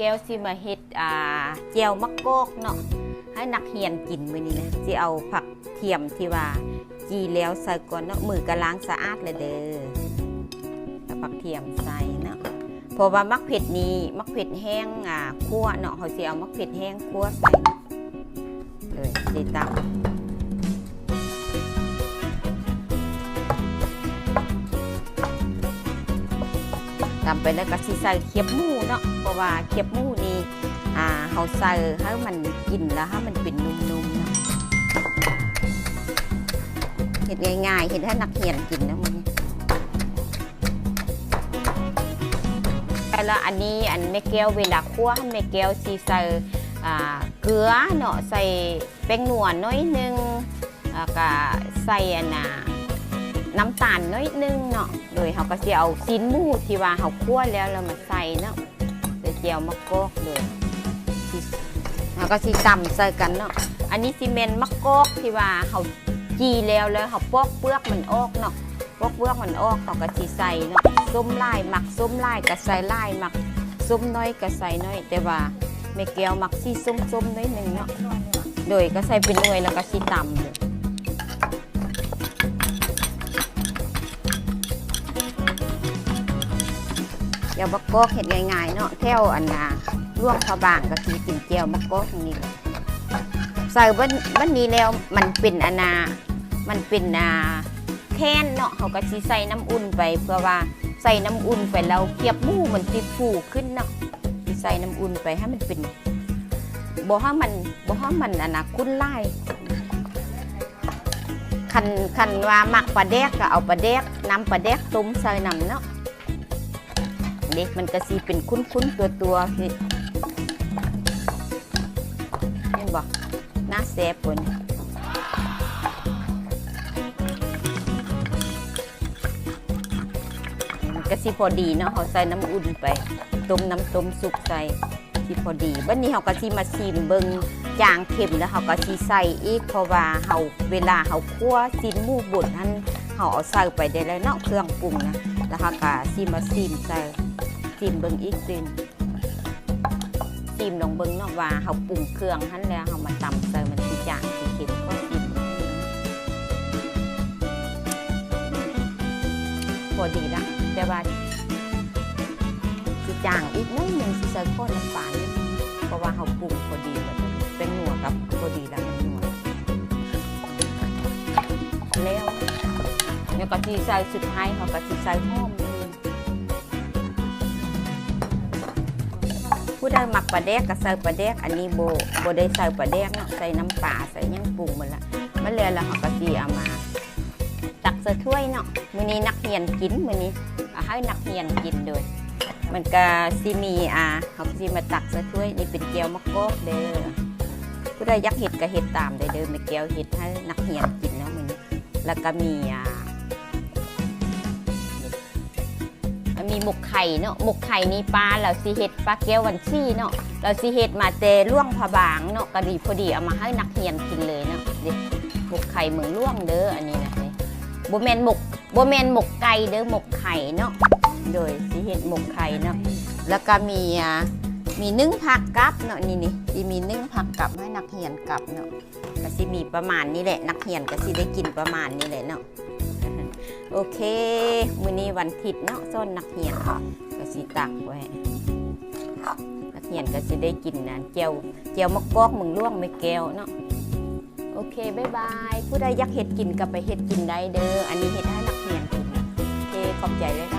แก้วสิมาเฮ็ดแจ่วมะกอกเนาะให้นักเรียนกินมื้อนี้นะสิเอาผักเทียมที่ว่าจีแล้วใส่ก่อนเนาะมือก็ล้างสะอาดเลยเด้อแล้วผักเทียมใส่เนาะเพราะว่ามักเผ็ดนี้มักเผ็ดแห้งคั่วเนาะเขาสิเอามักเผ็ดแห้งคั่วใส่เลยสิตำไปแล้วก็สิใส่เขียบหมูเนาะเพราะว่าเขียบหมูนี่เขาใส่ให้มันกินแล้วให้มันเป็นนุ่มๆเนาะเห็ดง่ายๆเห็ดให้นักเรียนกินนะมันแล้วอันนี้แม่แก้วเวลาคั่วแม่แก้วสิใส่เกลือเนาะใส่แป้งนัวน้อยนึงก็ใส่น้ำตาลน้อยนึงเนาะโดยเขาก็จะเอาชิ้นหมูที่ว่าเขาคั่วแล้วเรามาใส่เนาะใส่เจียวมะกอกเลยเขาก็สิตำใส่กันเนาะอันนี้ซีเมนมะกอกที่ว่าเขาจีแล้วเขาปอกเปลือกมันออกเนาะปอกเปลือกมันออกเขาก็สิใส่เนาะส้มลายหมักส้มลายก็ใส่ลายหมักส้มน้อยก็ใส่น้อยแต่ว่าแม่แก้วหมักสีส้มน้อยนึงเนาะโดยก็ใส่เป็นหน่วยแล้วก็สิตำเลยเจียวมะกอกเห็ดง่ายๆเนาะแค่ลวกข้าวบางก็คือกินเจียวมะกอกตรงนี้ใส่บ้านนี้แล้วมันเป็นมันเป็นแค่นเนาะเขาก็ใส่น้ำอุ่นไปเพื่อว่าใส่น้ำอุ่นไปแล้วเกี๊ยบหมูมันติดฟูขึ้นเนาะใส่น้ำอุ่นไปให้มันเป็นบ่ให้มันคุ้นไล่คันว่าหมักปลาแดกก็เอาปลาแดกน้ำปลาแดกต้มใส่น้ำเนาะเด็กมันก็สีเป็นคุ้นตัวเห็นบ่น่าแซ่บปนมันก็สีพอดีเนาะเขาใส่น้ำอุ่นไปต้มสุกใส่สีพอดีบัดนี้เขาก็สีมาชิมเบิ่งจางเค็มแล้วเขาก็สีใส่อีกเพราะว่าเวลาเขาคั่วชิ้นหมูบดนั้นเขาเอาใส่ไปได้แล้วเนาะเครื่องปรุงนะแล้วเขาก็สีมาชิมใส่ชิมเบิ่งอีกทีชิมลองเบิ่งเนาะว่าเขาปรุงเครื่องนั้นแล้วเขามาตำใส่มันสีจางสีเค็มก็ชิมพอดีละแต่ว่าสีจางอีกนิดนึงสีใส่ข้นน้ำปลาเพราะว่าเขาปรุงพอดีแล้วเป็นนัวกับพอดีแล้วมันนัวแล้วก็สีใส่สุดท้ายเขาก็สีใส่หอมผู้ใดหมักปลาแดกก็ใส่ปลาแดกอันนี้โบได้ใส่ปลาแดกเนาะใส่น้ำปลาใส่ยังปรุงหมดละมันเลยแล้วเขาก็สีเอามาตักใส่ถ้วยเนาะมื้อนี้นักเรียนกินมื้อนี้ให้นักเรียนกินโดยมันก็สิมีเขาสิมาตักใส่ถ้วยนี่เป็นแก้วมะกอกเด้อผู้ใดอยากเห็ดก็เห็ดตามได้เด้อแม่แก้วเห็ดให้นักเรียนกินเนาะมื้อนี้แล้วก็มีหมกไข่เนาะหมกไข่นี่ปลาเราสิเห็ดปลาแก้ววันชี่เนาะเราสิเห็ดมาเตล่วงผาบางเนาะก็ดีพอดีเอามาให้นักเรียนกินเลยเนาะดิหมกไข่เมืองล่วงเด้ออันนี้นะโบแมนหมกไก่เด้อหมกไข่เนาะโดยสิเห็ดหมกไข่เนาะแล้วก็มีนึ่งผักกับเนาะนี่สิมีนึ่งผักกับให้นักเรียนกับเนาะก็สิมีประมาณนี้แหละนักเรียนก็สิได้กินประมาณนี้แหละเนาะโอเคมื้อนี้วันอาทิตย์เนาะส้นนักเรียนก็สิตักไว้นักเรียนก็สิได้กินนะเจียวมะกอกเมืองล่วงไม่แก้วเนาะโอเคบ๊ายบายผู้ใดอยากเฮ็ดกินก็ไปเฮ็ดกินได้เด้ออันนี้เฮ็ดให้นักเรียนกินโอเคขอบใจเลยค่ะ